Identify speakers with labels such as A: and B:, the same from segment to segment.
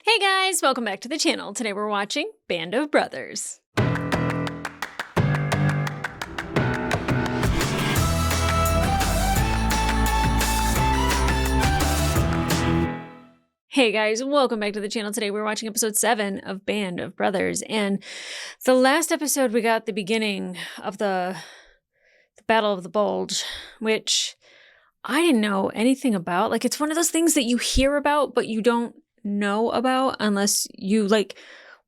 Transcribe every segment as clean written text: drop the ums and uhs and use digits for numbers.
A: Hey guys, welcome back to the channel. Today we're watching Band of Brothers. Hey guys, welcome back to the channel. Today we're watching episode 7 of Band of Brothers. And the last episode we got the beginning of the Battle of the Bulge, which I didn't know anything about. Like, it's one of those things that you hear about, but you don't know about unless you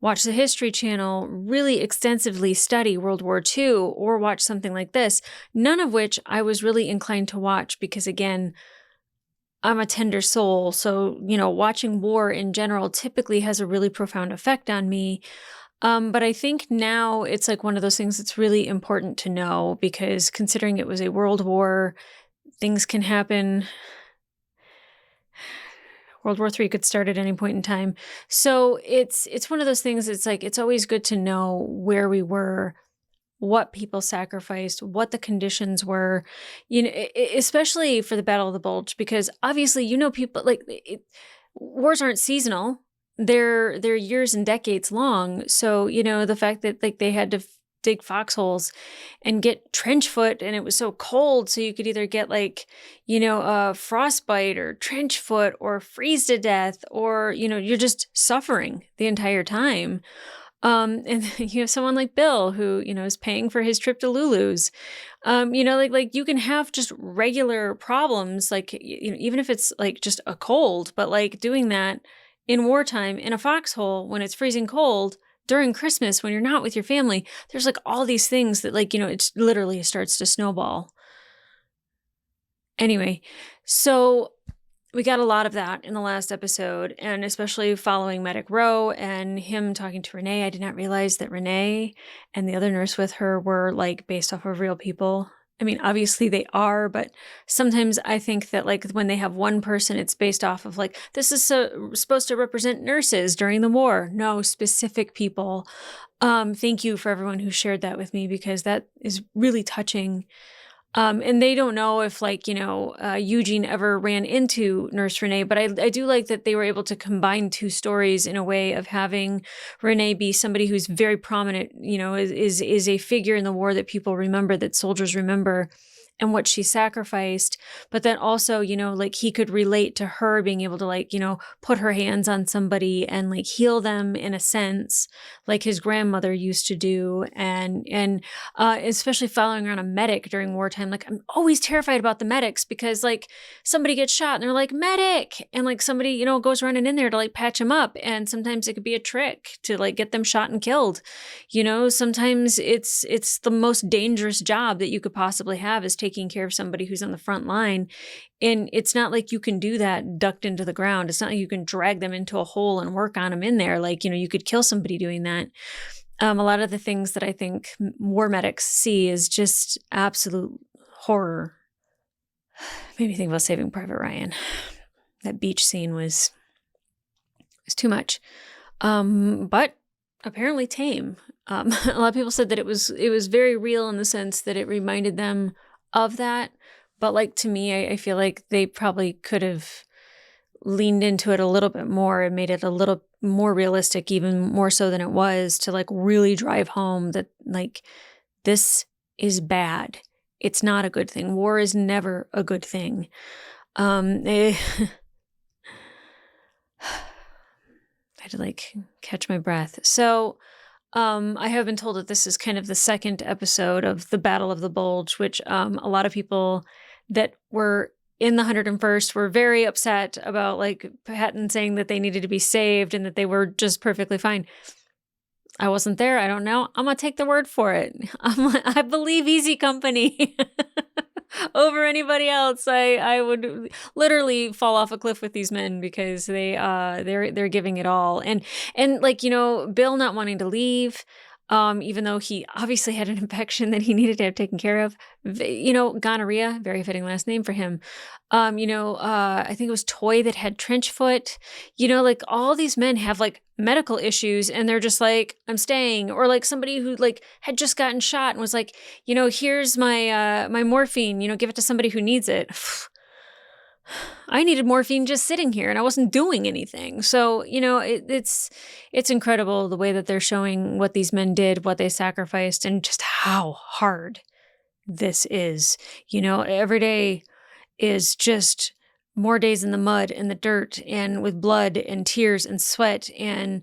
A: watch the History Channel, really extensively study World War II, or watch something like this, none of which I was really inclined to watch because, again, I'm a tender soul. So, watching war in general typically has a really profound effect on me. But I think now it's like one of those things that's really important to know because considering it was a world war, things can happen. World War III could start at any point in time. So it's one of those things, it's like, it's always good to know where we were, what people sacrificed, what the conditions were, especially for the Battle of the Bulge, because obviously, people wars aren't seasonal. They're years and decades long. So, the fact that they had to dig foxholes and get trench foot, and it was so cold, so you could either get frostbite or trench foot or freeze to death, or you're just suffering the entire time. And you have someone like Bill who is paying for his trip to Lulu's. You can have just regular problems, even if it's just a cold, but doing that in wartime in a foxhole when it's freezing cold during Christmas when you're not with your family, there's all these things that it literally starts to snowball. Anyway, so we got a lot of that in the last episode, and especially following Medic Rowe and him talking to Renee. I did not realize that Renee and the other nurse with her were based off of real people. I mean, obviously they are, but sometimes I think that when they have one person, it's based off of this is supposed to represent nurses during the war. No, specific people. Thank you for everyone who shared that with me because that is really touching. And they don't know if Eugene ever ran into Nurse Renee, but I do like that they were able to combine two stories in a way of having Renee be somebody who's very prominent, is a figure in the war that people remember, that soldiers remember, and what she sacrificed. But then also, he could relate to her being able to put her hands on somebody and heal them in a sense, like his grandmother used to do. And especially following around a medic during wartime. I'm always terrified about the medics because somebody gets shot and they're like, medic. And somebody, goes running in there to patch him up. And sometimes it could be a trick to get them shot and killed. Sometimes it's the most dangerous job that you could possibly have is taking care of somebody who's on the front line. And it's not like you can do that ducked into the ground. It's not like you can drag them into a hole and work on them in there. You could kill somebody doing that. A lot of the things that I think war medics see is just absolute horror. Made me think about Saving Private Ryan. That beach scene was too much. But apparently tame. A lot of people said that it was very real in the sense that it reminded them of that. But to me, I feel like they probably could have leaned into it a little bit more and made it a little more realistic, even more so than it was, to really drive home that this is bad. It's not a good thing. War is never a good thing. I had to catch my breath. So I have been told that this is kind of the second episode of the Battle of the Bulge, which a lot of people that were in the 101st were very upset about Patton saying that they needed to be saved and that they were just perfectly fine. I wasn't there. I don't know. I'm going to take the word for it. I believe Easy Company over anybody else. I would literally fall off a cliff with these men because they're giving it all. And Bill not wanting to leave, even though he obviously had an infection that he needed to have taken care of. Gonorrhea, very fitting last name for him. I think it was Toy that had trench foot. All these men have medical issues and they're just I'm staying. Or somebody who had just gotten shot and was here's my morphine, give it to somebody who needs it. I needed morphine just sitting here and I wasn't doing anything. So, it's incredible the way that they're showing what these men did, what they sacrificed, and just how hard this is. Every day is just more days in the mud and the dirt and with blood and tears and sweat and,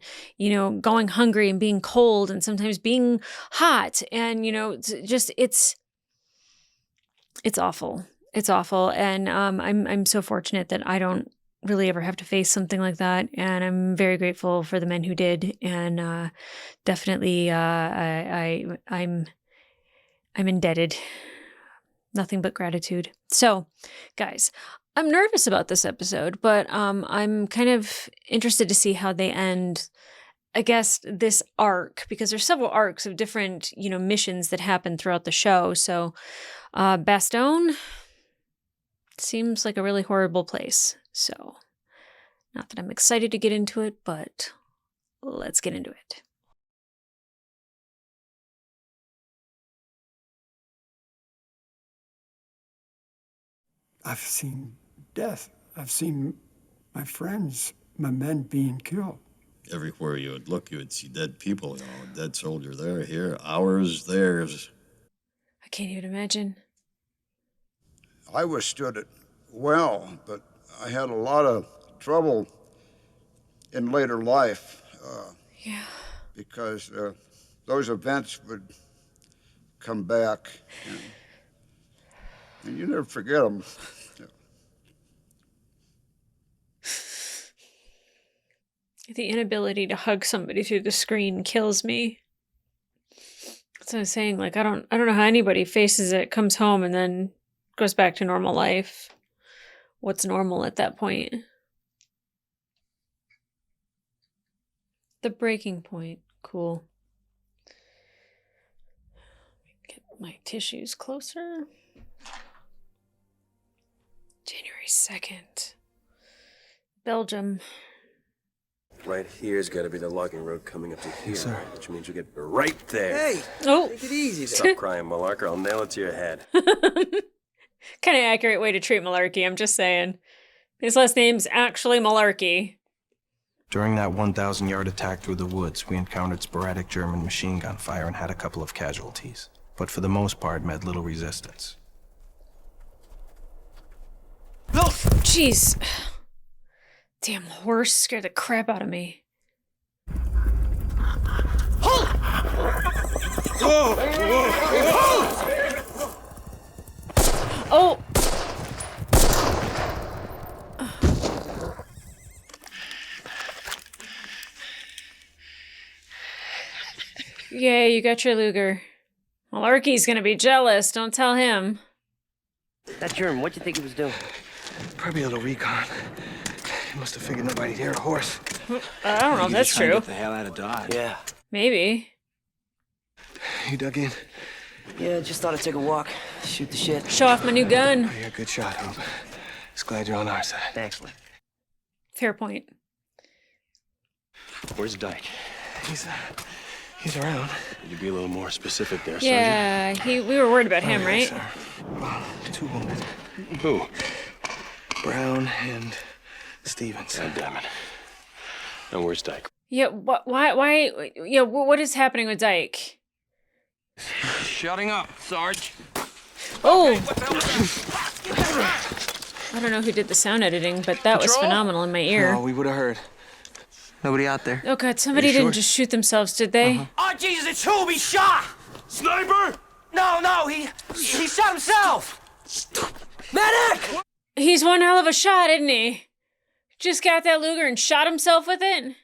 A: going hungry and being cold and sometimes being hot. And, it's awful. It's awful. And I'm so fortunate that I don't really ever have to face something like that. And I'm very grateful for the men who did. And definitely I'm indebted. Nothing but gratitude. So, guys, I'm nervous about this episode, but I'm kind of interested to see how they end, I guess, this arc, because there's several arcs of different, missions that happen throughout the show. So, Bastogne seems like a really horrible place. So, not that I'm excited to get into it, but let's get into it.
B: I've seen death. I've seen my friends, my men being killed.
C: Everywhere you would look, you would see dead people, a dead soldier there, here, ours, theirs.
A: I can't even imagine.
D: I withstood it well, but I had a lot of trouble in later life.
A: Yeah.
D: Because those events would come back, and you never forget them.
A: The inability to hug somebody through the screen kills me. That's what I'm saying. Like, I don't know how anybody faces it, comes home, and then goes back to normal life. What's normal at that point? The breaking point. Cool. Get my tissues closer. January 2nd. Belgium.
E: Right here's got to be the logging road coming up to here,
B: Yes, sir.
E: which means we get right there.
F: Hey!
A: Oh!
F: Take it easy there.
E: Stop crying, Malarker. I'll nail it to your head.
A: Kind of accurate way to treat Malarkey, I'm just saying. His last name's actually Malarkey.
G: During that 1,000-yard attack through the woods, we encountered sporadic German machine gun fire and had a couple of casualties, but for the most part met little resistance.
A: Oh, jeez. Damn horse scared the crap out of me. Oh! Yeah, you got your Luger. Malarkey's gonna be jealous, don't tell him.
F: That German, what'd you think he was doing?
G: Probably a little recon. He must have figured nobody'd hear a horse.
A: I don't know if that's true.
F: Get the hell out of Dodge. Yeah.
A: Maybe.
G: You dug in?
F: Yeah, just thought I'd take a walk. Shoot the shit.
A: Show off my new gun.
G: Oh, you're a good shot, Hope. Just glad you're on our side.
F: Excellent.
A: Fair point.
E: Where's Dyke?
G: He's around.
E: Could you be a little more specific there,
A: Yeah, we were worried about him,
G: Oh,
A: right?
G: yes, sir. Well, 2 wounded.
E: Sergeant? Who?
G: Brown and Stevens.
E: God damn it. And where's Dyke?
A: Yeah, why, yeah, what is happening with Dyke?
F: Shutting up, Sarge.
A: Oh! I don't know who did the sound editing, but that was phenomenal in my ear.
G: Oh, we would have heard. Nobody out there.
A: Oh god, somebody
G: Are you
A: didn't
G: sure?
A: just shoot themselves, did they?
F: Oh, Jesus, it's who? He shot!
E: Sniper!
F: No, he shot himself! Medic!
A: He's one hell of a shot, isn't he? Just got that Luger and shot himself with it?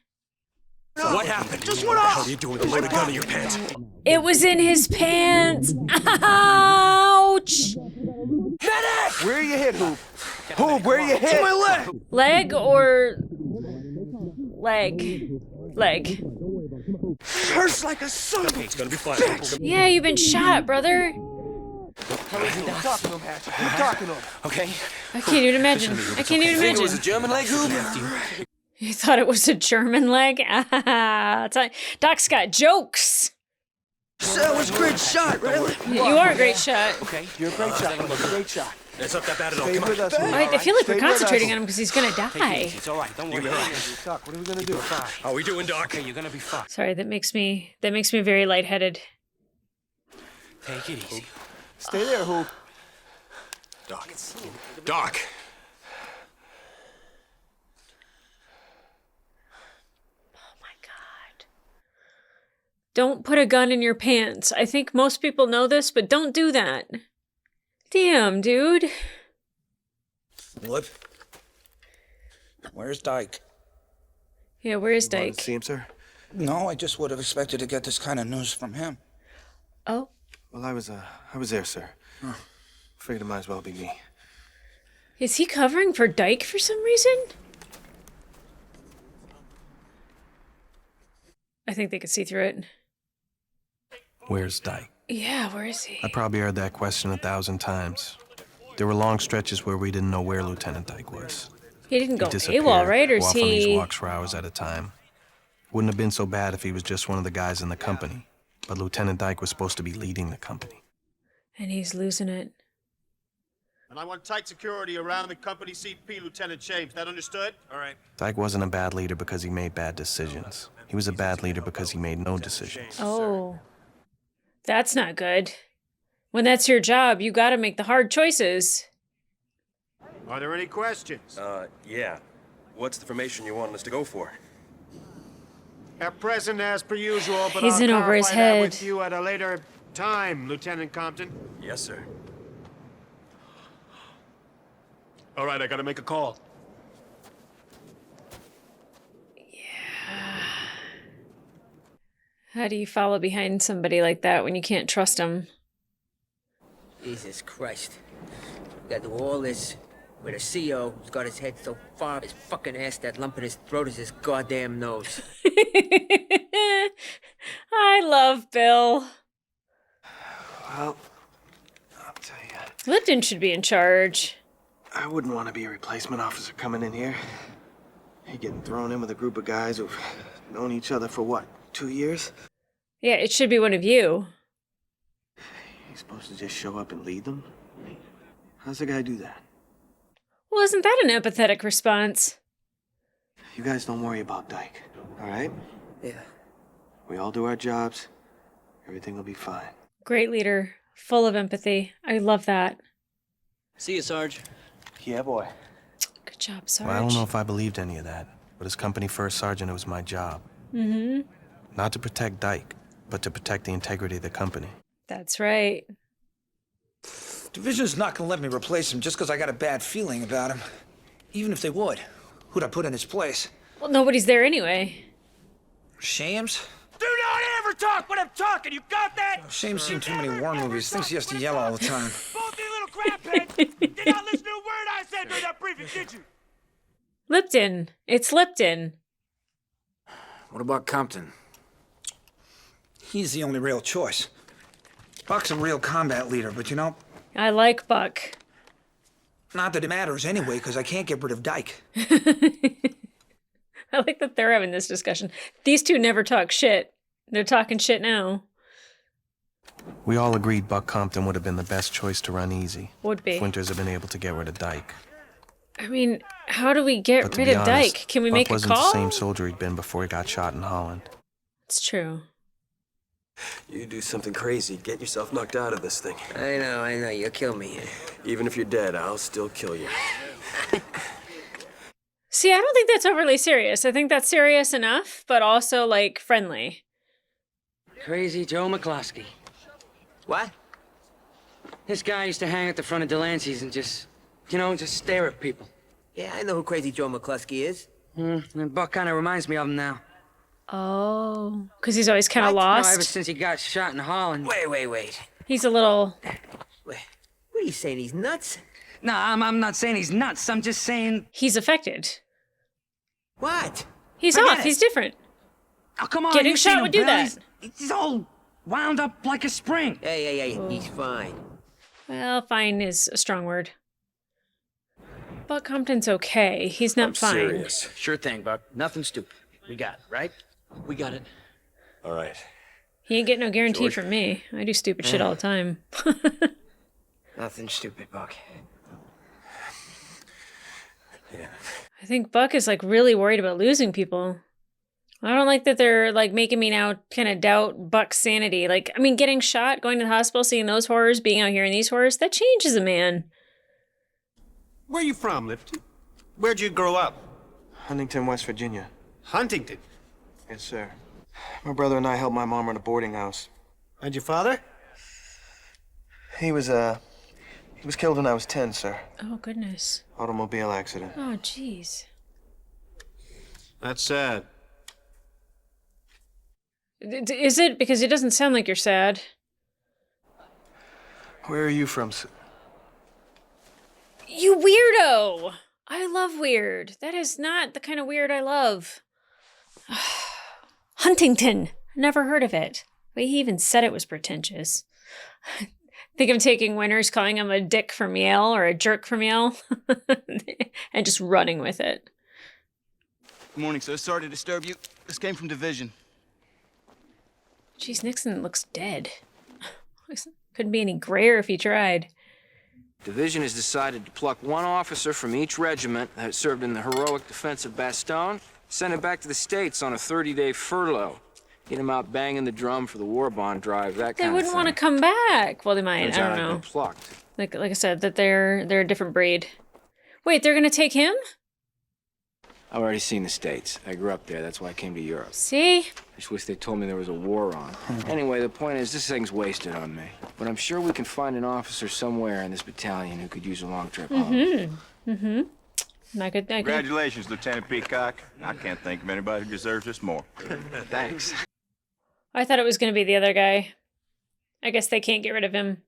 E: What happened?
F: Just went off!
E: What are you doing with a loaded gun in your pants?
A: It was in his pants! Ouch!
F: Medic!
G: Where are you hit, Hoop? Hoop, where are you hit?
F: My leg!
A: Leg or... leg? Leg.
F: Hurts like a son of a...
E: It's gonna be fine.
A: Yeah, you've been shot, brother.
F: Talk to him, Hatch. I'm talking to him. Okay?
A: I can't even imagine. I can't even
F: Think it was a
A: imagine.
F: German leg, Hoop?
A: You thought it was a German leg? Doc's got jokes.
F: That was a great shot, really.
A: You are a great shot.
F: Okay, you're a great shot. You're a great shot.
E: It's not that bad at all.
F: Stay
E: Come
F: with
E: on.
F: us. All
A: I feel like
F: Stay
A: we're
F: with us.
A: concentrating on him because he's gonna
H: Take it
A: die.
H: easy. It's all right. Don't worry.
F: Doc, what are we gonna do?
E: How we doing, Doc?
H: Okay, you're gonna be fine.
A: Sorry, that makes me very lightheaded.
H: Take it easy.
F: Stay there, Hoop.
E: Doc. Doc.
A: Oh my God. Don't put a gun in your pants. I think most people know this, but don't do that. Damn, dude.
I: What? Where's Dyke?
A: Yeah, where is
G: Want
A: Dyke?
G: to see him, sir?
I: No, I just would have expected to get this kind of news from him.
A: Oh,
G: Well, I was there, sir. Figured it might as well be me.
A: is he covering for Dyke for some reason? I think they could see through it.
G: Where's Dyke?
A: Yeah, where is he?
G: I probably heard that question 1,000 times. There were long stretches where we didn't know where Lieutenant Dyke was.
A: He didn't go
G: He disappeared,
A: AWOL, right? Or
G: go
A: is
G: off on these
A: he...
G: walks for hours at a time. Wouldn't have been so bad if he was just one of the guys in the company. But Lieutenant Dyke was supposed to be leading the company.
A: And he's losing it.
J: And I want tight security around the company CP, Lieutenant James. That understood?
E: All right.
G: Dyke wasn't a bad leader because he made bad decisions. He was a bad leader because he made no decisions.
A: Oh. That's not good. When that's your job, you gotta make the hard choices.
J: Are there any questions?
E: Yeah. What's the formation you want us to go for?
J: At present, as per usual, but
A: He's
J: I'll
A: in over his
J: clarify that
A: head.
J: with you at a later time, Lieutenant Compton.
E: Yes, sir.
J: All right, I gotta make a call.
A: How do you follow behind somebody like that when you can't trust them?
K: Jesus Christ. We gotta do all this with a CO who's got his head so far up his fucking ass that lump in his throat is his goddamn nose.
A: I love Bill.
G: Well, I'll tell you.
A: Lipton should be in charge.
G: I wouldn't want to be a replacement officer coming in here. You're getting thrown in with a group of guys who've known each other for what, 2 years?
A: Yeah, it should be one of you.
G: You're supposed to just show up and lead them? How's a guy do that?
A: Well, isn't that an empathetic response?
G: You guys don't worry about Dyke, all right?
K: Yeah.
G: We all do our jobs. Everything will be fine.
A: Great leader, full of empathy. I love that.
H: See you, Sarge.
G: Yeah, boy.
A: Good job, Sarge.
G: Well, I don't know if I believed any of that, but as company first sergeant, it was my job.
A: Mm-hmm.
G: Not to protect Dyke, but to protect the integrity of the company.
A: That's right.
I: Division's not gonna let me replace him just because I got a bad feeling about him. Even if they would, who'd I put in his place?
A: Well, nobody's there anyway.
I: Shames?
F: Do not ever talk when I'm talking. You got that?
I: Shames seen too many war movies. Thinks he has to yell all the time.
F: Both you little crapheads did not listen to a word I said during that briefing, did you?
A: Lipton. It's Lipton.
I: What about Compton? He's the only real choice. Buck's a real combat leader, but you know,
A: I like Buck.
I: not that it matters anyway, because I can't get rid of Dyke.
A: I like that they're having this discussion. These two never talk shit. They're talking shit now.
G: We all agreed Buck Compton would have been the best choice to run easy.
A: Would be.
G: If Winters had been able to get rid of Dyke.
A: I mean, how do we get
G: But to
A: rid
G: be
A: of
G: honest,
A: Dyke? Can we
G: Buck
A: make a
G: wasn't
A: call?
G: the same soldier he'd been before he got shot in Holland.
A: It's true.
E: You do something crazy, get yourself knocked out of this thing.
K: I know, you'll kill me.
E: Even if you're dead, I'll still kill you.
A: See, I don't think that's overly serious. I think that's serious enough, but also, like, friendly.
K: Crazy Joe McCloskey. What? This guy used to hang at the front of Delancey's and just stare at people. Yeah, I know who Crazy Joe McCluskey is. And Buck kind of reminds me of him now.
A: Oh, because he's always kind of
K: No,
A: lost.
K: ever since he got shot in Holland. Wait.
A: He's a little...
K: What are you saying, he's nuts? No, I'm not saying he's nuts. I'm just saying...
A: He's affected.
K: What?
A: He's
K: Forget
A: off.
K: it.
A: He's different.
K: Oh, come on.
A: Getting
K: you've seen
A: shot
K: him,
A: would do
K: Bill.
A: that.
K: He's all wound up like a spring. Hey, he's fine.
A: Well, fine is a strong word. Buck Compton's okay. He's not fine.
E: Serious.
H: Sure thing, Buck. Nothing stupid. We got it, right? We got it.
E: All right.
A: He ain't getting no guarantee
E: George.
A: from me. I do stupid shit all the time.
K: Nothing stupid, Buck.
E: Yeah.
A: I think Buck is like really worried about losing people. I don't like that they're like making me now kind of doubt Buck's sanity. Like, I mean, getting shot, going to the hospital, seeing those horrors, being out here in these horrors, that changes a man.
J: Where you from, Lifty? Where'd you grow up?
G: Huntington, West Virginia.
J: Huntington.
G: Yes, sir. My brother and I helped my mom run a boarding house.
J: And your father?
G: He was killed when I was 10, sir.
A: Oh, goodness.
G: Automobile accident.
A: Oh, jeez.
J: That's sad.
A: Is it? Because it doesn't sound like you're sad.
G: Where are you from, sir?
A: You weirdo! I love weird. That is not the kind of weird I love. Huntington. Never heard of it. The way he even said it was pretentious. Think I'm taking Winters, calling him a dick from Yale or a jerk from Yale, and just running with it.
L: Good morning, sir. Sorry to disturb you. This came from Division.
A: Jeez, Nixon looks dead. Couldn't be any grayer if he tried.
M: Division has decided to pluck one officer from each regiment that served in the heroic defense of Bastogne, send him back to the States on a 30-day furlough. Get him out banging the drum for the war bond drive, that
A: They
M: kind of thing.
A: wouldn't want to come back. Well, they might.
M: Turns
A: I
M: out
A: don't
M: I've
A: know.
M: been plucked.
A: Like I said, that they're a different breed. Wait, they're gonna take him?
M: I've already seen the States. I grew up there. That's why I came to Europe.
A: See?
M: I just wish they told me there was a war on. Anyway, the point is, this thing's wasted on me. But I'm sure we can find an officer somewhere in this battalion who could use a long trip home.
A: Mm-hmm. Mm-hmm. I could.
N: Congratulations, Lieutenant Peacock. I can't think of anybody who deserves this more.
M: Thanks.
A: I thought it was gonna be the other guy. I guess they can't get rid of him.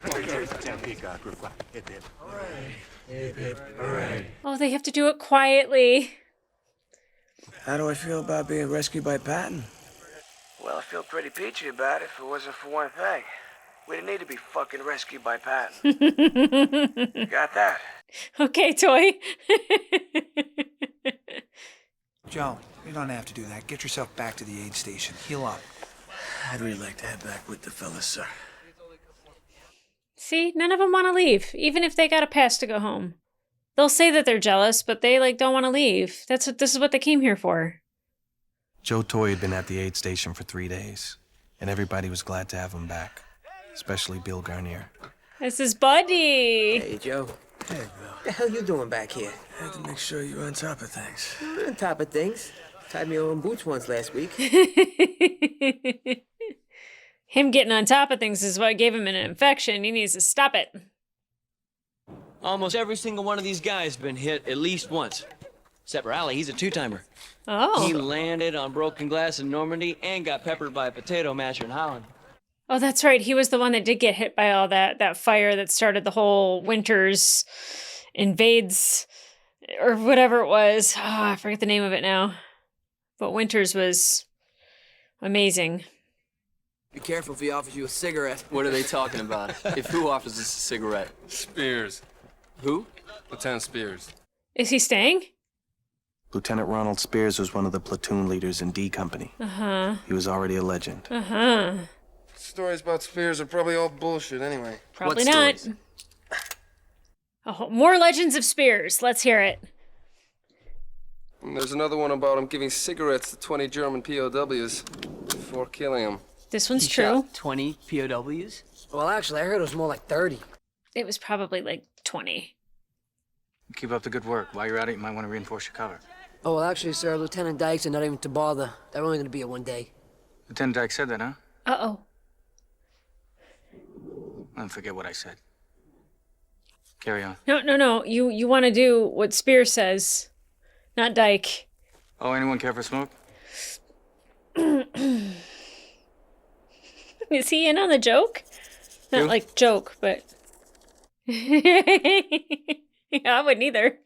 N: Lieutenant Peacock,
A: Oh, they have to do it quietly.
I: How do I feel about being rescued by Patton?
E: Well, I feel pretty peachy about it if it wasn't for one thing. We didn't need to be fucking rescued by Patton. Got that?
A: Okay, Toy.
I: Joe, you don't have to do that. Get yourself back to the aid station. Heal up.
E: I'd really like to head back with the fellas, sir.
A: See, none of them want to leave, even if they got a pass to go home. They'll say that they're jealous, but they don't want to leave. This is what they came here for.
G: Joe Toy had been at the aid station for 3 days, and everybody was glad to have him back, especially Bill Garnier.
A: This is Buddy.
E: Hey, Joe.
I: Hey, Bill.
E: What the hell you doing back here?
I: I had to make sure you're on top of things.
E: On top of things. Tied me on boots once last week.
A: Him getting on top of things is what gave him an infection. He needs to stop it.
H: Almost every single one of these guys has been hit at least once. Except for Allie, he's a two-timer.
A: Oh.
H: He landed on broken glass in Normandy and got peppered by a potato masher in Holland.
A: Oh, that's right. He was the one that did get hit by all that fire that started the whole Winters invades or whatever it was. Oh, I forget the name of it now. But Winters was amazing.
E: Be careful if he offers you a cigarette. What are they talking about? If who offers us a cigarette?
L: Spears.
E: Who?
L: Lieutenant Spears.
A: Is he staying?
G: Lieutenant Ronald Spears was one of the platoon leaders in D Company.
A: Uh-huh.
G: He was already a legend.
A: Uh-huh.
L: Stories about Spears are probably all bullshit anyway.
A: Probably not. Oh, more legends of Spears. Let's hear it.
L: And there's another one about him giving cigarettes to 20 German POWs before killing them.
A: This one's true.
K: 20 POWs?
E: Well, actually, I heard it was more like 30.
A: It was probably like 20.
O: Keep up the good work. While you're at it, you might want to reinforce your cover.
E: Oh, well, actually, sir, Lieutenant Dykes are not even to bother. They're only going to be here one day.
O: Lieutenant Dyke said that, huh?
A: Uh-oh.
O: Don't forget what I said. Carry on.
A: No. You want to do what Spears says, not Dyke.
O: Oh, anyone care for smoke?
A: Is he in on the joke? Not
O: You?
A: like joke, but... Yeah, I wouldn't either.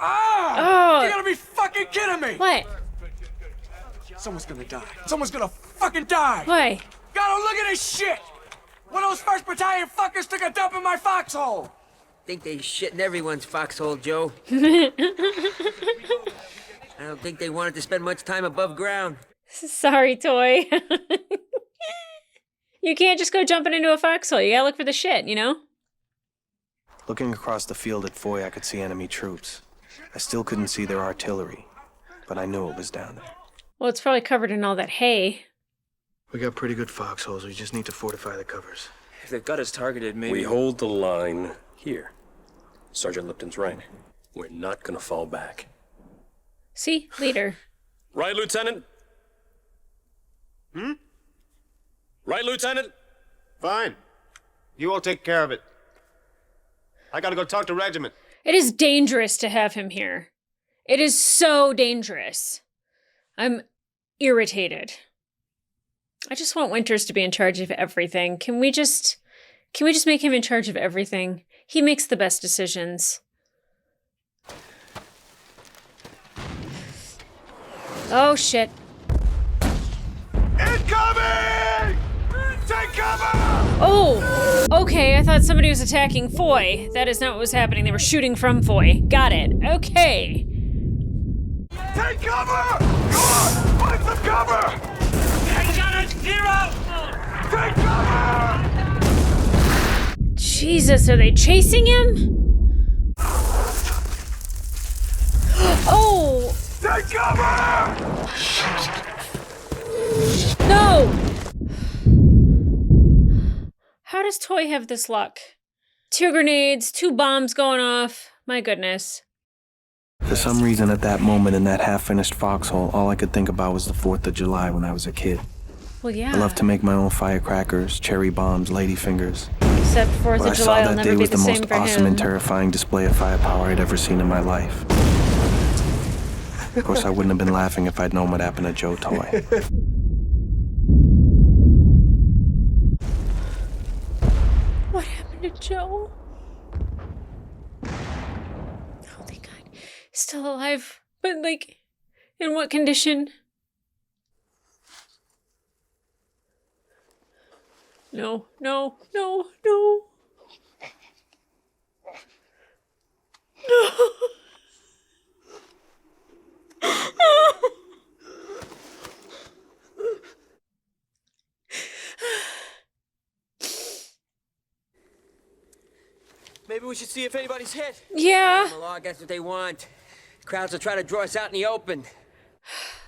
I: Ah!
A: Oh!
I: You gotta be fucking kidding me!
A: What?
I: Someone's gonna die. Someone's gonna fucking die!
A: Why?
I: Gotta look at this shit! One of those 1st Battalion fuckers took a dump in my foxhole!
E: Think they shit in everyone's foxhole, Joe. I don't think they wanted to spend much time above ground.
A: Sorry, Toy. You can't just go jumping into a foxhole. You gotta look for the shit, you know?
G: Looking across the field at Foy, I could see enemy troops. I still couldn't see their artillery, but I knew it was down there.
A: Well, it's probably covered in all that hay.
G: We got pretty good foxholes. We just need to fortify the covers.
P: If they've got us targeted, maybe...
Q: We hold the line here. Sergeant Lipton's right. We're not gonna fall back.
A: See? Leader.
Q: Right, Lieutenant? Right, Lieutenant?
J: Fine. You all take care of it. I gotta go talk to Regiment.
A: It is dangerous to have him here. It is so dangerous. I'm irritated. I just want Winters to be in charge of everything. Can we just make him in charge of everything? He makes the best decisions. Oh, shit.
F: Incoming! Take cover!
A: Oh, okay. I thought somebody was attacking Foy. That is not what was happening. They were shooting from Foy. Got it. Okay.
F: Take cover! Go on! Find some cover! Zero! Take cover!
A: Jesus, are they chasing him? Oh!
F: Take cover!
A: No! How does Toy have this luck? 2 grenades, 2 bombs going off. My goodness.
G: For some reason, at that moment in that half-finished foxhole, all I could think about was the 4th of July when I was a kid.
A: Well, yeah.
G: I loved to make my own firecrackers, cherry bombs, ladyfingers.
A: Except 4th
G: What
A: of
G: I saw
A: July will
G: that
A: never
G: day
A: be
G: was
A: the
G: the
A: same
G: most
A: for
G: awesome
A: him.
G: and terrifying display of firepower I'd ever seen in my life. Of course, I wouldn't have been laughing if I'd known what happened to Joe Toy.
A: What happened to Joe? Oh, thank God. He's still alive. But, like, in what condition? No, no, no, no. No.
K: Maybe we should see if anybody's hit.
A: Yeah.
K: The law gets what they want. Crowds will try to draw us out in the open.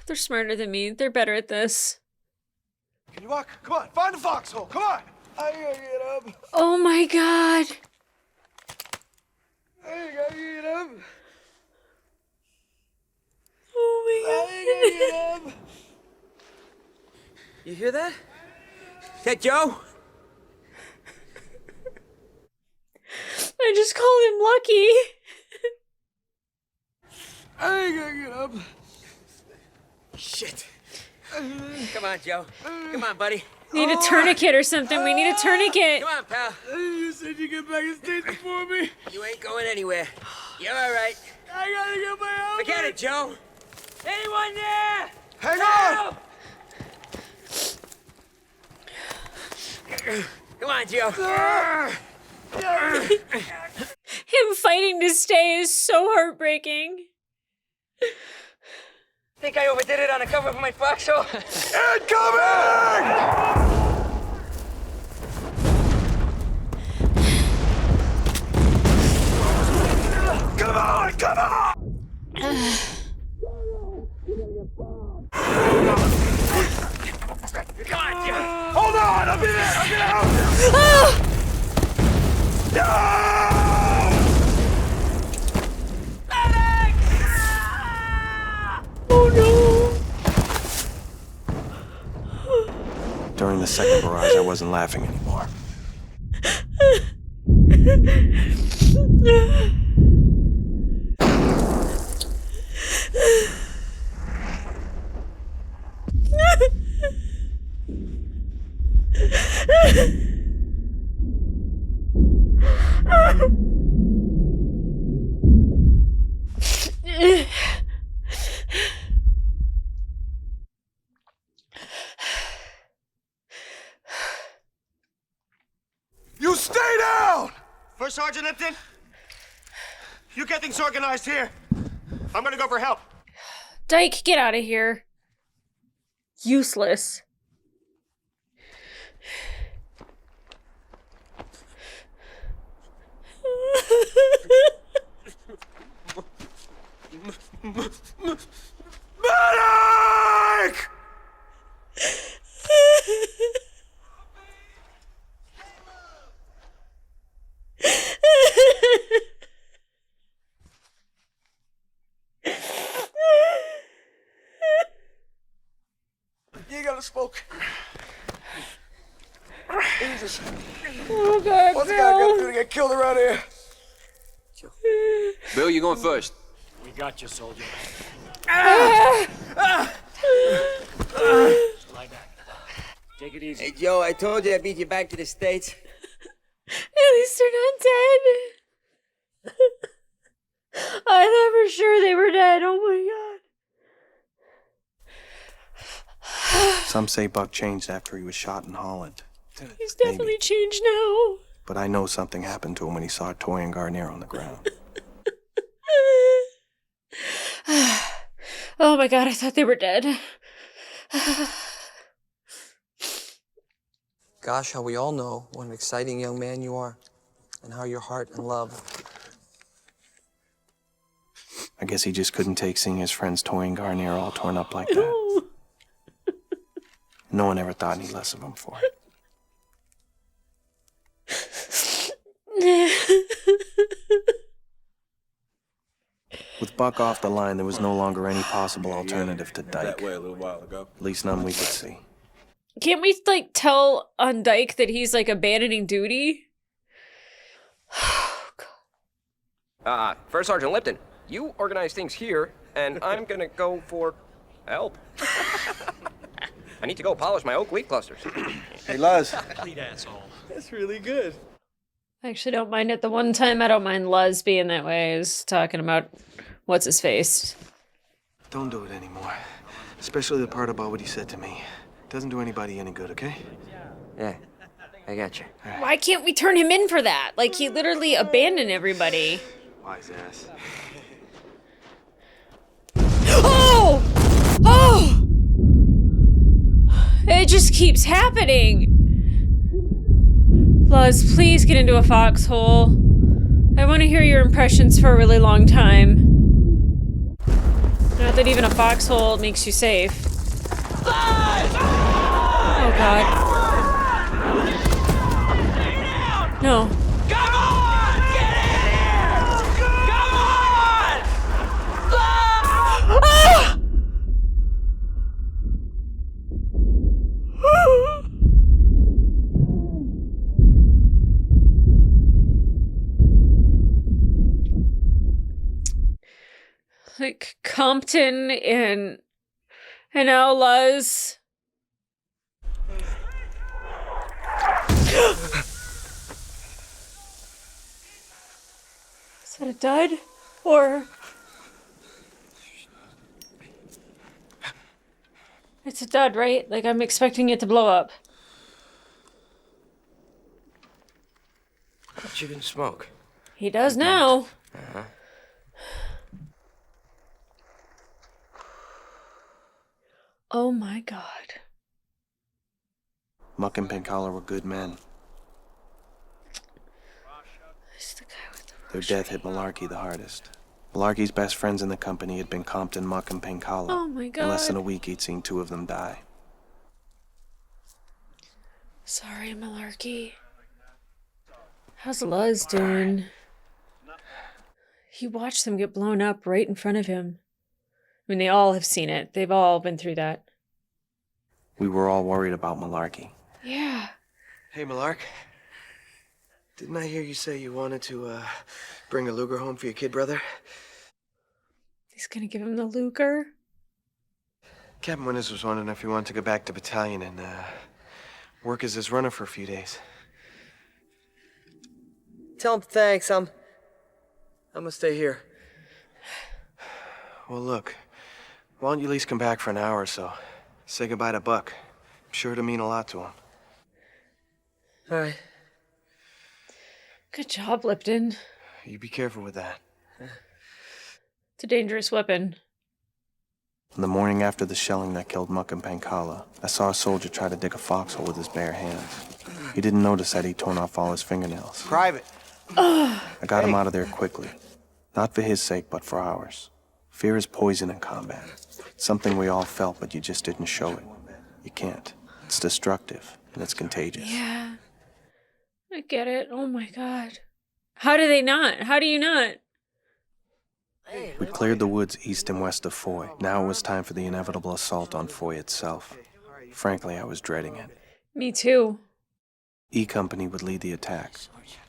A: They're smarter than me. They're better at this.
F: Can you walk? Come on, find the foxhole. Come on. I gotta get up.
A: Oh my God.
F: I gotta get up.
A: Oh my God.
F: I gotta get up.
K: You hear that? Is that Joe?
A: I just called him Lucky.
F: I gotta get up.
K: Shit. Come on, Joe. Come on, buddy.
A: Need a tourniquet or something. We need a tourniquet.
K: Come on, pal.
F: You said you'd get back in States before me.
K: You ain't going anywhere. You're all right.
F: I gotta get my helmet.
K: Forget it, Joe. Anyone there?
F: Hang on.
K: Come on, Joe.
A: Him fighting to stay is so heartbreaking.
K: Think I overdid it on a cover for my foxhole?
F: Incoming! Come on! Come on!
K: Come on, Joe.
F: Hold on! I'll be there! I'll get out! No!
A: Oh no!
G: During the second barrage, I wasn't laughing anymore.
F: You stay down! First Sergeant Lipton, you get things organized here. I'm gonna go for help.
A: Dyke, get out of here. Useless.
F: Medic! You gotta smoke. Jesus.
A: Oh, God,
F: What's the guy
A: Bill.
F: gonna do to get killed around here?
Q: Bill, you going first?
O: We got you, soldier.
K: Lie
O: back. Take it easy.
K: Hey, Joe, I told you I beat you back to the States.
A: At least they're not dead. I thought for sure they were dead. Oh my God.
G: Some say Buck changed after he was shot in Holland.
A: He's definitely changed now.
G: But I know something happened to him when he saw Toy and Garnier on the ground.
A: Oh my God, I thought they were dead.
P: Gosh, how we all know what an exciting young man you are, and how your heart and love.
G: I guess he just couldn't take seeing his friends Toy and Garnier all torn up like that. No one ever thought any less of him for it. With Buck off the line, there was no longer any possible alternative to Dyke.
N: That way a little while ago.
G: At least none we could see.
A: Can't we, like, tell on Dyke that he's, like, abandoning duty?
R: First Sergeant Lipton, you organize things here, and I'm gonna go for help. I need to go polish my oak leaf clusters.
F: Hey, Luz.
O: Complete asshole.
F: That's really good.
A: I actually don't mind it. The one time I don't mind Luz being that way is talking about what's his face.
G: Don't do it anymore. Especially the part about what he said to me. Doesn't do anybody any good, okay?
K: Yeah, I got you.
A: Why can't we turn him in for that? Like, he literally abandoned everybody.
G: Wise ass.
A: Oh! Oh! It just keeps happening. Luz, please get into a foxhole. I want to hear your impressions for a really long time. Not that even a foxhole makes you safe. Oh God. No.
F: Come on! Get in here! Come on!
A: Ah! Like Compton and now Luz. Is that a dud? Or it's a dud, right? Like I'm expecting it to blow up.
K: But you can smoke.
A: He does now.
K: Uh-huh.
A: Oh my God.
G: Muck and Pencala were good men.
A: It's the guy with the
G: Their death hit Malarkey the hardest. Malarkey's best friends in the company had been Compton, Muck, and Pencala.
A: Oh my God.
G: In less than a week, he'd seen 2 of them die.
A: Sorry, Malarkey. How's Luz doing? He watched them get blown up right in front of him. I mean, they all have seen it. They've all been through that.
G: We were all worried about Malarkey.
A: Yeah.
S: Hey, Malark. Didn't I hear you say you wanted to, bring a Luger home for your kid brother?
A: He's gonna give him the Luger?
S: Captain Winters was wondering if you wanted to go back to battalion and, work as his runner for a few days.
P: Tell him thanks. I'm gonna stay here.
S: Well, look. Why don't you at least come back for an hour or so? Say goodbye to Buck. I'm sure it'll mean a lot to him.
P: All right.
A: Good job, Lipton.
S: You be careful with that.
A: It's a dangerous weapon.
G: On the morning after the shelling that killed Muck and Pencala, I saw a soldier try to dig a foxhole with his bare hands. He didn't notice that he'd torn off all his fingernails.
F: Private.
G: I got him out of there quickly. Not for his sake, but for ours. Fear is poison in combat. It's something we all felt, but you just didn't show it. You can't. It's destructive, and it's contagious.
A: Yeah. I get it. Oh my god. How do they not? How do you not?
G: We cleared the woods east and west of Foy. Now it was time for the inevitable assault on Foy itself. Frankly, I was dreading it.
A: Me too.
G: E Company would lead the attack.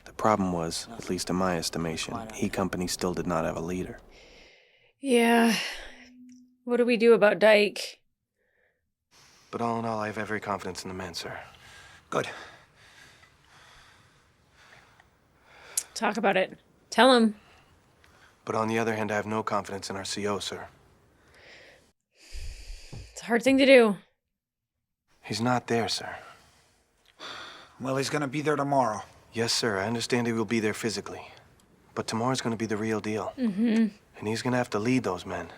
G: The problem was, at least in my estimation, E Company still did not have a leader.
A: Yeah. What do we do about Dyke?
G: But all in all, I have every confidence in the men, sir.
I: Good.
A: Talk about it. Tell him.
G: But on the other hand, I have no confidence in our CO, sir.
A: It's a hard thing to do.
G: He's not there, sir.
I: Well, he's gonna be there tomorrow.
G: Yes, sir. I understand he will be there physically. But tomorrow's gonna be the real deal.
A: Mm-hmm.
G: And he's gonna have to lead those men.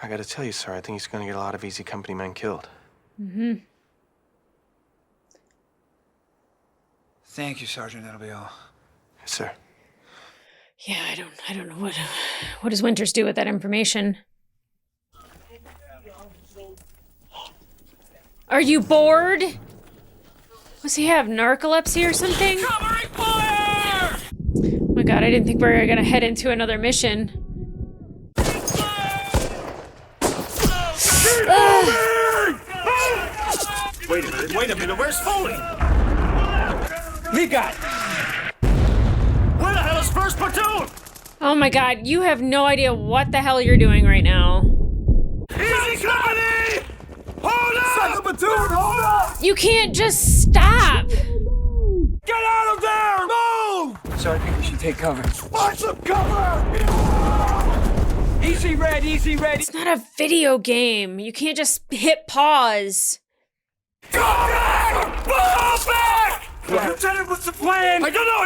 G: I gotta tell you, sir, I think he's gonna get a lot of Easy Company men killed.
A: Mm-hmm.
I: Thank you, Sergeant. That'll be all.
G: Yes, sir.
A: Yeah, I don't know what does Winters do with that information? Are you bored? Does he have narcolepsy or something?
F: Covering fire!
A: Oh my god, I didn't think we were gonna head into another mission.
F: Wait a minute, where's Foley?
I: We got.
F: Where the hell is first platoon?
A: Oh my god, you have no idea what the hell you're doing right now.
F: Easy Company! Hold up! Second platoon, hold up!
A: You can't just stop!
F: Get out of there! Move!
I: So I think we should take cover.
F: Find some cover!
I: Easy, Red, easy, Red.
A: It's not a video game. You can't just hit pause.
F: Go back! Fall back! Lieutenant, what's the plan? I don't know!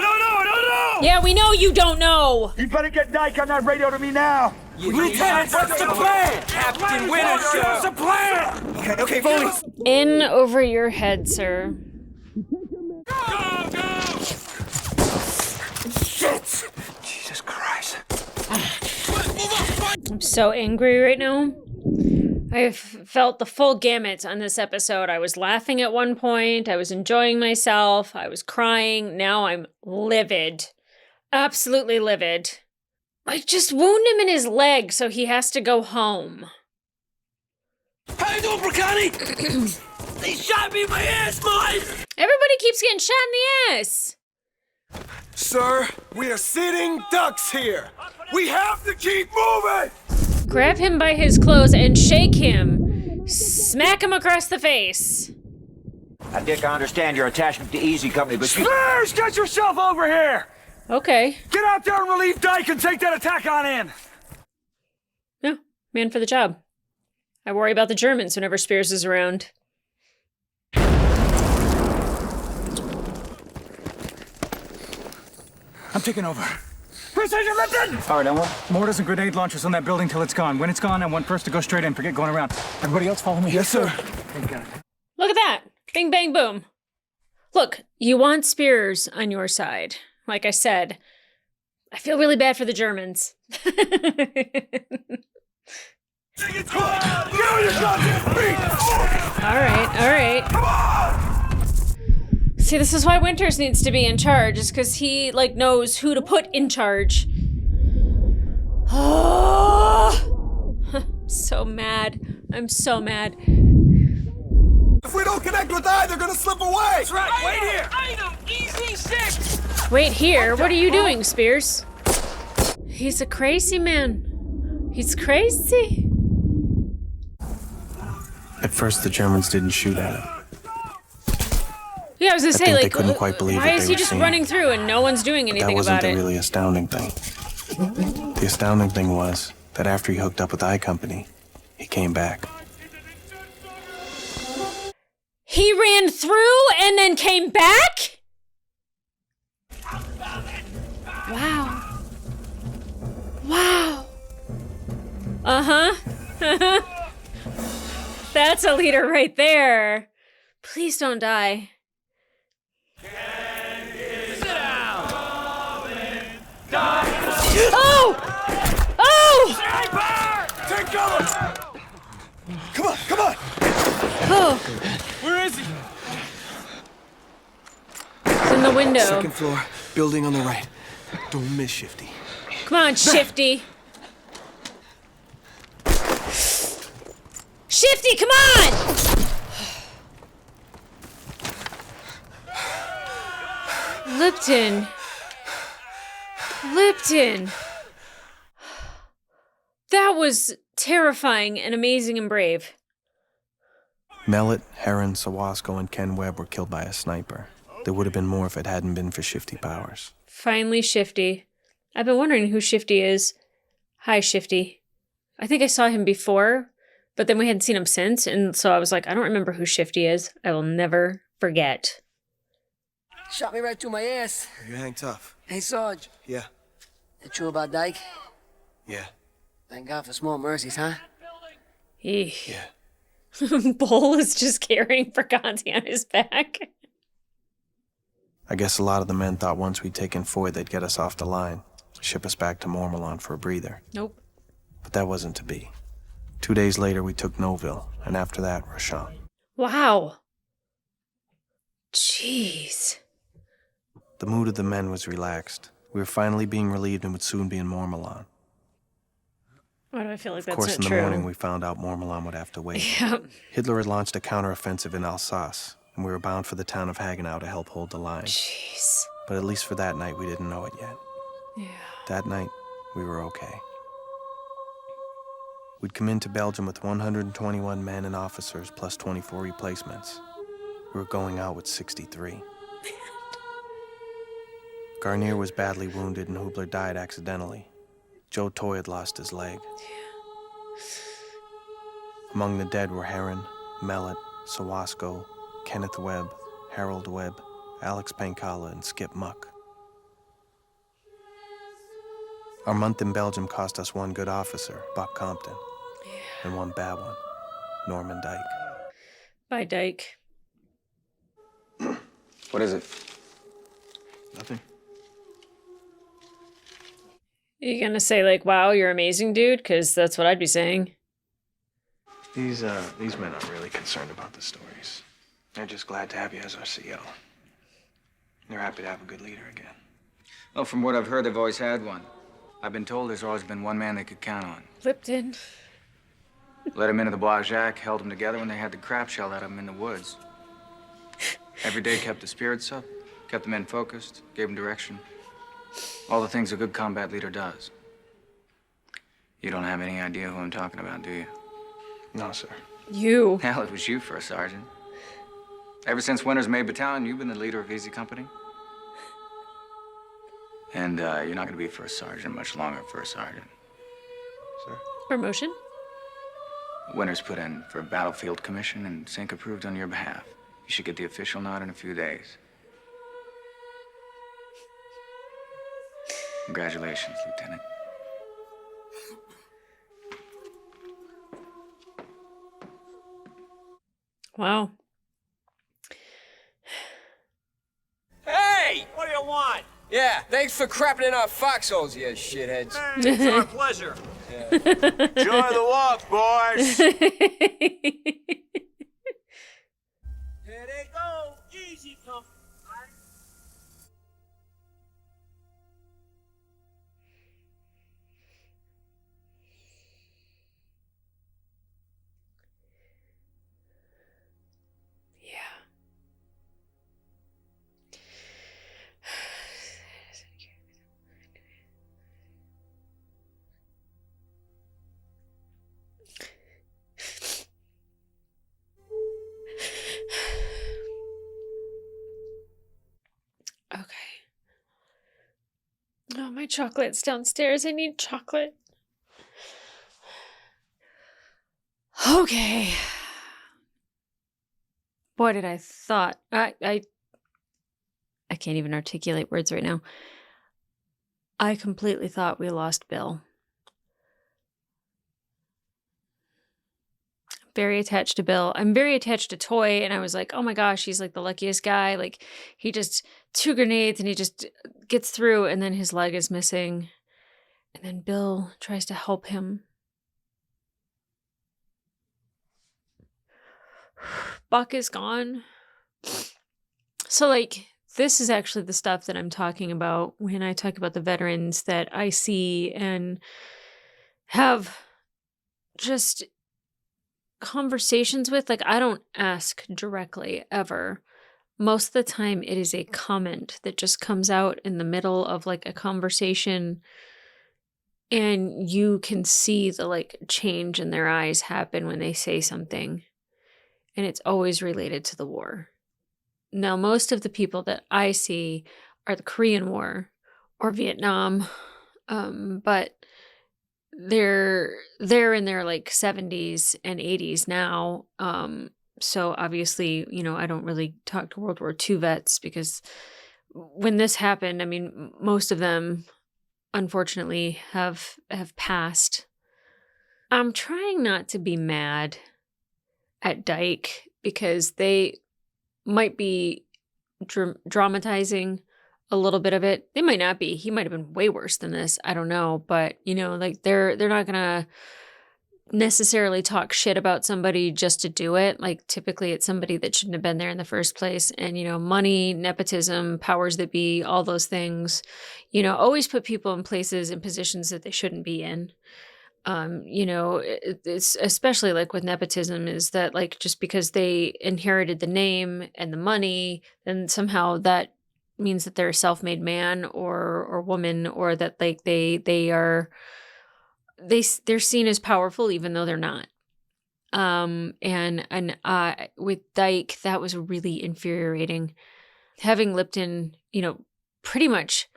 A: Yeah, we know you don't know.
F: You better get Dyke on that radio to me now! Lieutenant, what's the plan?
I: Captain Winter, sir.
F: What's the plan? Okay, Foley.
A: In over your head, sir.
F: Go, go! Shit!
I: Jesus Christ.
A: I'm so angry right now. I've felt the full gamut on this episode. I was laughing at one point. I was enjoying myself. I was crying. Now I'm livid. Absolutely livid. I just wound him in his leg, so he has to go home.
F: How you doing, Bracani? They shot me in my ass, boys!
A: Everybody keeps getting shot in the ass.
F: Sir, we are sitting ducks here. We have to keep moving!
A: Grab him by his clothes and shake him. Smack him across the face.
T: Dick, I understand your attachment to Easy Company, but
F: Spears, get yourself over here!
A: Okay.
F: Get out there and relieve Dyke and take that attack on in!
A: Yeah, man for the job. I worry about the Germans whenever Spears is around.
I: I'm taking over.
F: Precision Lipton!
O: All right, I want mortars and grenade launchers on that building till it's gone. When it's gone, I want first to go straight in. Forget going around. Everybody else follow me.
F: Yes, sir.
O: Thank God.
A: Look at that. Bing, bang, boom. Look, you want Spears on your side. Like I said, I feel really bad for the Germans. All right.
F: Come on!
A: See, this is why Winters needs to be in charge, is because he, like, knows who to put in charge. Oh! I'm so mad. I'm so mad.
F: If we don't connect with I, they're gonna slip away! That's right, wait here!
K: Item Easy 6!
A: Wait here. What are you doing, Spears? He's a crazy man. He's crazy.
G: At first, the Germans didn't shoot at him.
A: Yeah, I was gonna say,
G: think
A: like,
G: they couldn't quite believe
A: why
G: what
A: is
G: they
A: he
G: were
A: just
G: seeing.
A: running through and no one's doing
G: That
A: anything
G: wasn't
A: about
G: the
A: it?
G: really astounding thing. The astounding thing was that after he hooked up with I Company, he came back.
A: He ran through and then came back? Wow. Wow. Uh-huh. That's a leader right there. Please don't die.
F: Sit down!
A: Oh! Oh!
F: Take cover! Come on, come on!
A: Oh,
F: Where is he?
A: it's in the window.
S: Second floor, building on the right. Don't miss, Shifty.
A: Come on, Shifty. Shifty, come on! Lipton. Lipton. That was terrifying and amazing and brave.
G: Mellett, Heron, Sawasco, and Ken Webb were killed by a sniper. There would have been more if it hadn't been for Shifty Powers.
A: Finally, Shifty. I've been wondering who Shifty is. Hi, Shifty. I think I saw him before, but then we hadn't seen him since, and so I was like, I don't remember who Shifty is. I will never forget.
K: Shot me right through my ass.
S: You hang tough.
K: Hey, Sarge.
S: Yeah.
K: That true about Dyke?
S: Yeah.
K: Thank God for small mercies, huh?
A: Eesh.
S: Yeah.
A: Bull is just carrying Briganti on his back.
G: I guess a lot of the men thought once we'd taken Foy, they'd get us off the line, ship us back to Mormallon for a breather.
A: Nope.
G: But that wasn't to be. 2 days later, we took Noville, and after that, Rashon.
A: Wow. Jeez.
G: The mood of the men was relaxed. We were finally being relieved and would soon be in Mormallon.
A: Why do I feel like
G: Of
A: that's
G: course,
A: not
G: in the
A: true?
G: morning, we found out Mormallon would have to wait.
A: Yep.
G: Hitler had launched a counteroffensive in Alsace, and we were bound for the town of Hagenau to help hold the line.
A: Jeez.
G: But at least for that night, we didn't know it yet.
A: Yeah.
G: That night, we were okay. We'd come into Belgium with 121 men and officers, plus 24 replacements. We were going out with 63. Garnier was badly wounded, and Hubler died accidentally. Joe Toy had lost his leg. Among the dead were Heron, Mellett, Sawasco, Kenneth Webb, Harold Webb, Alex Pankala, and Skip Muck. Our month in Belgium cost us one good officer, Buck Compton, and one bad one, Norman Dyke.
A: Bye, Dyke.
I: What is it?
S: Nothing.
A: Are you gonna say, like, wow, you're amazing, dude? Because that's what I'd be saying.
S: These men aren't really concerned about the stories. They're just glad to have you as our CO. They're happy to have a good leader again.
I: Well, from what I've heard, they've always had one. I've been told there's always been one man they could count on.
A: Lipton.
I: Let him into the Black Jack, held them together when they had the crap shelled out of them in the woods. Every day kept the spirits up, kept the men focused, gave them direction. All the things a good combat leader does. You don't have any idea who I'm talking about, do you?
S: No, sir.
A: You.
I: Hell, it was you, First Sergeant. Ever since Winters made battalion, you've been the leader of Easy Company. And you're not going to be First Sergeant much longer, First Sergeant.
S: Sir?
A: Promotion?
I: Winters put in for a battlefield commission and Sink approved on your behalf. You should get the official nod in a few days. Congratulations, Lieutenant.
A: Wow.
R: Hey!
J: What do you want?
R: Yeah, thanks for crapping in our foxholes, you shitheads.
J: It's our pleasure. Enjoy the walk, boys. Here they go. Easy come.
A: Okay. Oh, my chocolate's downstairs. I need chocolate. Okay. Boy, did I thought I can't even articulate words right now. I completely thought we lost Bill. very attached to Bill. I'm very attached to Toy, and I was like, oh my gosh, he's like the luckiest guy. Like, he just 2 grenades and he just gets through, and then his leg is missing. And then Bill tries to help him. Buck is gone. So, like, this is actually the stuff that I'm talking about when I talk about the veterans that I see and have just conversations with. Like, I don't ask directly ever. Most of the time it is a comment that just comes out in the middle of like a conversation, and you can see the like change in their eyes happen when they say something, and it's always related to the war. Now, most of the people that I see are the Korean War or Vietnam, but they're in their like 70s and 80s now. So obviously, you know, I don't really talk to World War II vets because when this happened, I mean, most of them unfortunately have passed. I'm trying not to be mad at Dyke because they might be dramatizing a little bit of it. They might not be. He might have been way worse than this. I don't know, but you know, like they're not gonna necessarily talk shit about somebody just to do it. Like typically it's somebody that shouldn't have been there in the first place. And you know, money, nepotism, powers that be, all those things, you know, always put people in places and positions that they shouldn't be in. You know, it's especially like with nepotism is that like just because they inherited the name and the money, then somehow that means that they're a self-made man or woman, or that like they're seen as powerful even though they're not. And with Dyke, that was really infuriating. Having Lipton, you know, pretty much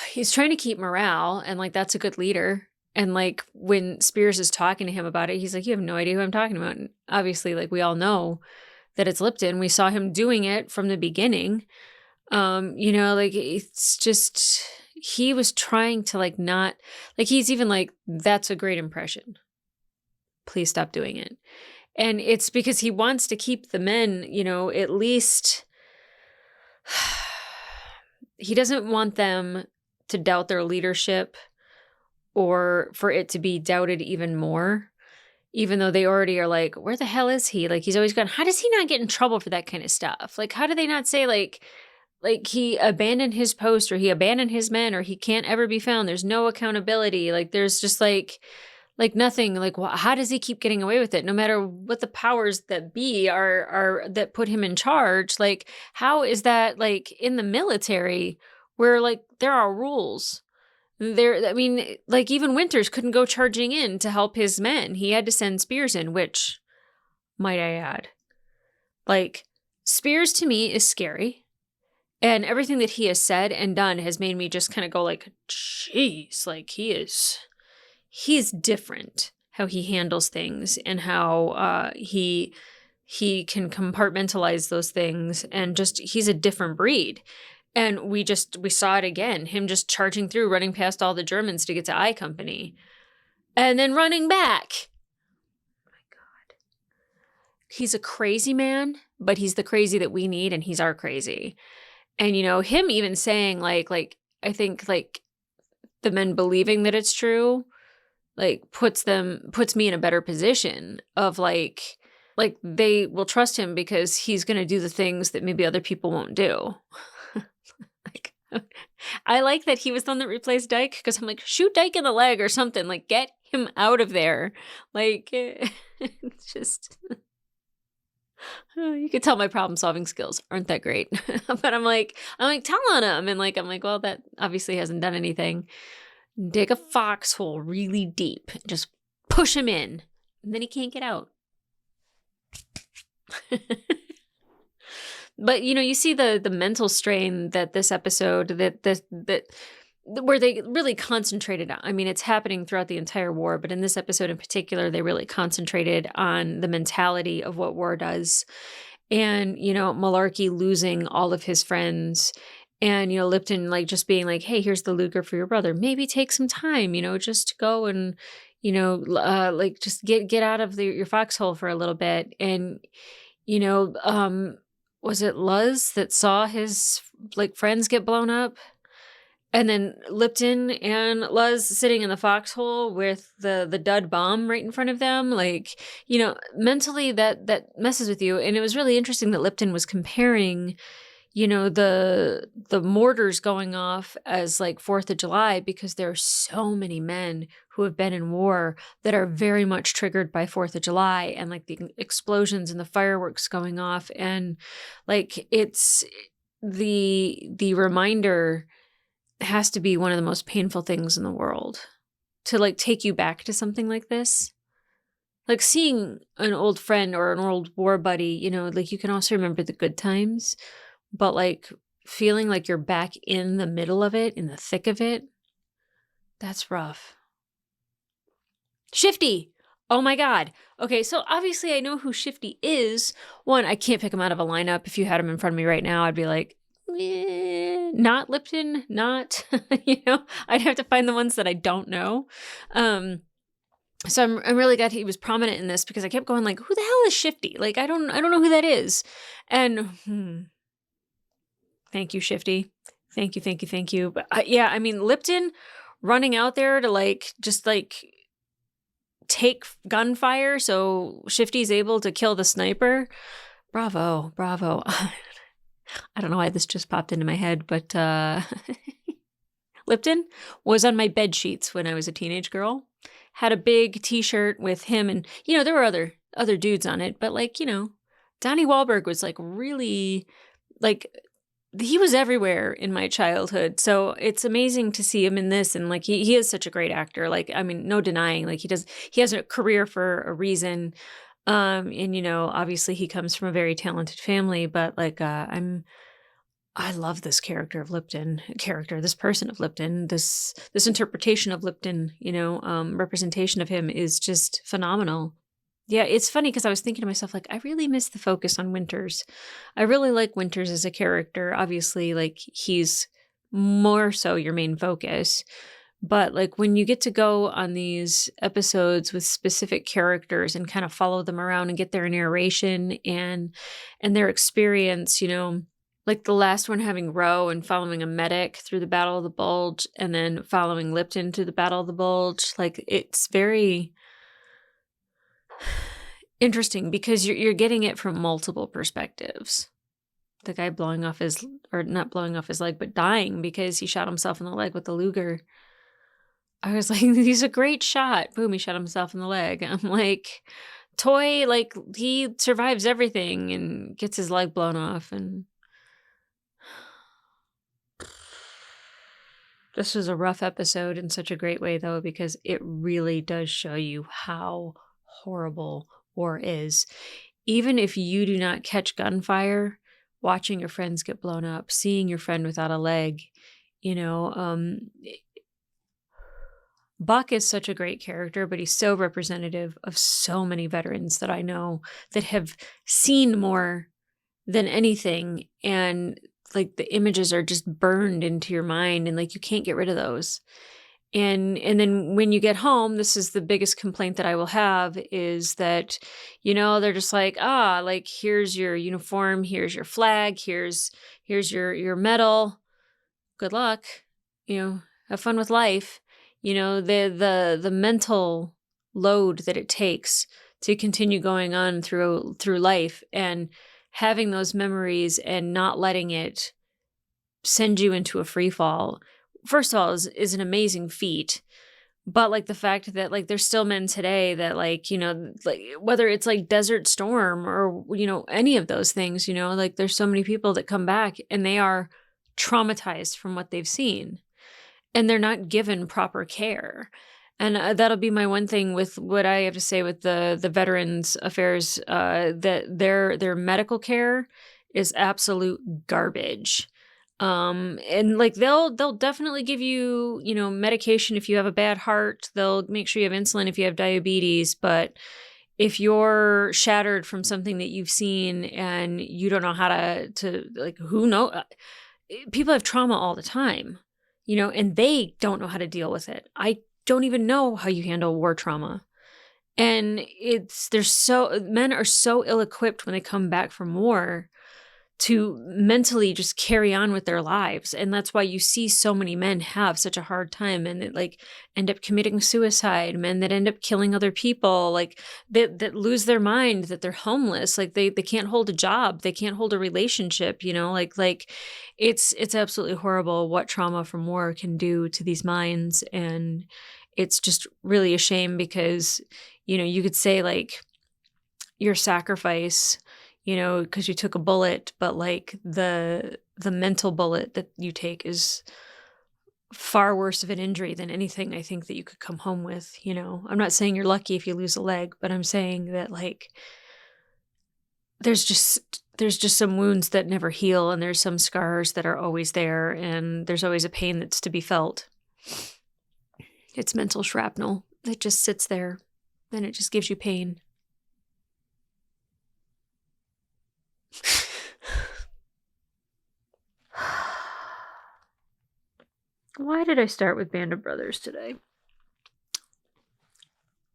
A: he's trying to keep morale, and like that's a good leader. And like when Spears is talking to him about it, he's like, you have no idea who I'm talking about. And obviously, like we all know that it's Lipton. We saw him doing it from the beginning. You know, like it's just, he was trying to like not, like he's even like, that's a great impression. Please stop doing it. And it's because he wants to keep the men, you know, at least he doesn't want them to doubt their leadership or for it to be doubted even more, even though they already are like, where the hell is he? Like, he's always gone, how does he not get in trouble for that kind of stuff? Like, how do they not say like he abandoned his post or he abandoned his men or he can't ever be found? There's no accountability. Like, there's just like nothing. Like, how does he keep getting away with it? No matter what the powers that be are that put him in charge. Like, how is that like in the military where like there are rules? I mean, like even Winters couldn't go charging in to help his men. He had to send Spears in, which, might I add, like Spears to me is scary. And everything that he has said and done has made me just kind of go like, geez, like he's different how he handles things and how he can compartmentalize those things, and just he's a different breed. And we saw it again, him just charging through, running past all the Germans to get to I Company, and then running back. Oh my God. He's a crazy man, but he's the crazy that we need, and he's our crazy. And, you know, him even saying like, I think like the men believing that it's true, like puts me in a better position of like they will trust him because he's going to do the things that maybe other people won't do. Like, I like that he was the one that replaced Dyke because I'm like, shoot Dyke in the leg or something, like get him out of there. Like, it's just, you could tell my problem solving skills aren't that great. But I'm like, tell on him. And like, I'm like, well, that obviously hasn't done anything. Dig a foxhole really deep, just push him in, and then he can't get out. But you know, you see the mental strain that this episode that where they really concentrated on. I mean, it's happening throughout the entire war, but in this episode in particular, they really concentrated on the mentality of what war does. And, you know, Malarkey losing all of his friends, and, you know, Lipton like just being like, hey, here's the Luger for your brother. Maybe take some time, you know, just to go and, like just get out of your foxhole for a little bit. And, was it Luz that saw his like friends get blown up? And then Lipton and Luz sitting in the foxhole with the dud bomb right in front of them. Like, mentally that messes with you. And it was really interesting that Lipton was comparing, the mortars going off as like 4th of July, because there are so many men who have been in war that are very much triggered by 4th of July and like the explosions and the fireworks going off. And like, it's the reminder has to be one of the most painful things in the world to like take you back to something like this. Like seeing an old friend or an old war buddy, like you can also remember the good times, but like feeling like you're back in the middle of it, in the thick of it, that's rough. Shifty. Oh my God. Okay, so obviously I know who Shifty is. One, I can't pick him out of a lineup. If you had him in front of me right now, I'd be like, not Lipton, not, I'd have to find the ones that I don't know. So I'm really glad he was prominent in this, because I kept going like, who the hell is Shifty? Like, I don't know who that is. And thank you, Shifty. Thank you. But yeah, I mean, Lipton running out there to like, just like take gunfire so Shifty's able to kill the sniper. Bravo. I don't know why this just popped into my head, but Lipton was on my bed sheets when I was a teenage girl. Had a big t-shirt with him, and there were other dudes on it, but like, Donnie Wahlberg was like really like, he was everywhere in my childhood. So it's amazing to see him in this, and like he is such a great actor. Like, I mean, no denying, like he has a career for a reason. And obviously he comes from a very talented family, but like I love this character of Lipton, this person of Lipton, this interpretation of Lipton, representation of him is just phenomenal. Yeah, it's funny because I was thinking to myself, like, I really miss the focus on Winters. I really like Winters as a character. Obviously, like, he's more so your main focus. But like when you get to go on these episodes with specific characters and kind of follow them around and get their narration and their experience, like the last one having Roe and following a medic through the Battle of the Bulge, and then following Lipton through the Battle of the Bulge, like it's very interesting because you're getting it from multiple perspectives. The guy not blowing off his leg, but dying because he shot himself in the leg with the Luger. I was like, he's a great shot. Boom, he shot himself in the leg. I'm like, Toy, like, he survives everything and gets his leg blown off. And this was a rough episode in such a great way, though, because it really does show you how horrible war is. Even if you do not catch gunfire, watching your friends get blown up, seeing your friend without a leg, Buck is such a great character, but he's so representative of so many veterans that I know that have seen more than anything. And like the images are just burned into your mind and like you can't get rid of those. And then when you get home, this is the biggest complaint that I will have is that, they're just like, like here's your uniform, here's your flag, here's your medal. Good luck. Have fun with life. The mental load that it takes to continue going on through life and having those memories and not letting it send you into a free fall, first of all, is an amazing feat. But like the fact that like there's still men today that like, like whether it's like Desert Storm or, any of those things, like there's so many people that come back and they are traumatized from what they've seen. And they're not given proper care. And that'll be my one thing with what I have to say with the Veterans Affairs, that their medical care is absolute garbage. And like they'll definitely give you, medication if you have a bad heart. They'll make sure you have insulin if you have diabetes. But if you're shattered from something that you've seen and you don't know how to like, who knows? People have trauma all the time. And they don't know how to deal with it. I don't even know how you handle war trauma. And men are so ill-equipped when they come back from war to mentally just carry on with their lives. And that's why you see so many men have such a hard time, and that like end up committing suicide, men that end up killing other people, like that lose their mind, that they're homeless, like they can't hold a job, they can't hold a relationship, like it's absolutely horrible what trauma from war can do to these minds. And it's just really a shame because, you could say like your sacrifice, because you took a bullet, but like the mental bullet that you take is far worse of an injury than anything I think that you could come home with. I'm not saying you're lucky if you lose a leg, but I'm saying that like there's just some wounds that never heal, and there's some scars that are always there, and there's always a pain that's to be felt. It's mental shrapnel that just sits there, and it just gives you pain. Why did I start with Band of Brothers today?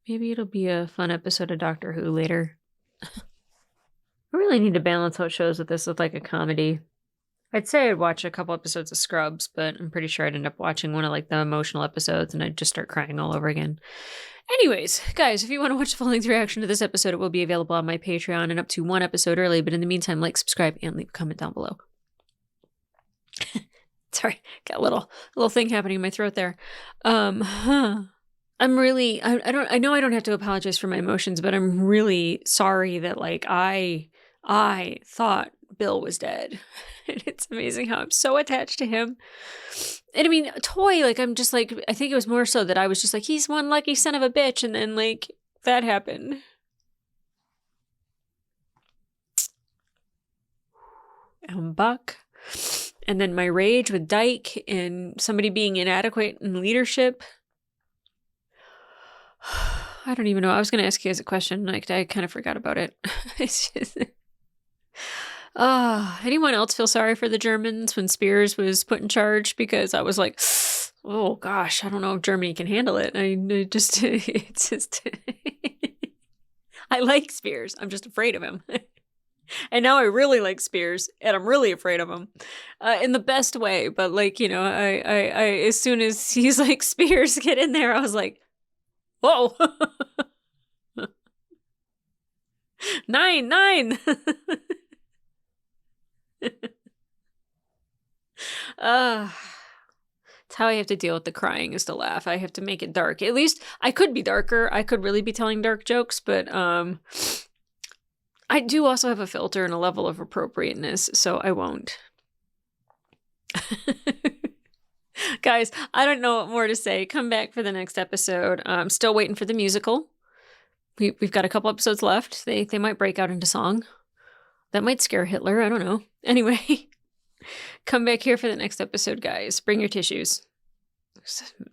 A: Maybe it'll be a fun episode of Doctor Who later. I really need to balance out shows with this with like a comedy. I'd say I'd watch a couple episodes of Scrubs, but I'm pretty sure I'd end up watching one of like the emotional episodes and I'd just start crying all over again. Anyways, guys, if you want to watch the full-length reaction to this episode, it will be available on my Patreon and up to one episode early. But in the meantime, like, subscribe, and leave a comment down below. Sorry, got a little thing happening in my throat there. I'm really, I know I don't have to apologize for my emotions, but I'm really sorry that like I thought Bill was dead. And it's amazing how I'm so attached to him. And I mean, Toy, like, I'm just like, I think it was more so that I was just like, he's one lucky son of a bitch. And then like that happened. And Buck. And then my rage with Dyke and somebody being inadequate in leadership. I don't even know. I was going to ask you guys a question. Like, I kind of forgot about it. It's just... anyone else feel sorry for the Germans when Spears was put in charge? Because I was like, oh gosh, I don't know if Germany can handle it. It's just, I like Spears. I'm just afraid of him. And now I really like Spears, and I'm really afraid of him, in the best way. But like, I as soon as he's like, Spears, get in there, I was like, whoa, 9. It's how I have to deal with the crying, is to laugh. I have to make it dark. At least I could be darker. I could really be telling dark jokes, but I do also have a filter and a level of appropriateness, so I won't. Guys, I don't know what more to say. Come back for the next episode. I'm still waiting for the musical. We've got a couple episodes left. They might break out into song. That might scare Hitler. I don't know. Anyway, come back here for the next episode, guys. Bring your tissues.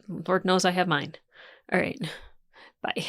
A: Lord knows I have mine. All right. Bye.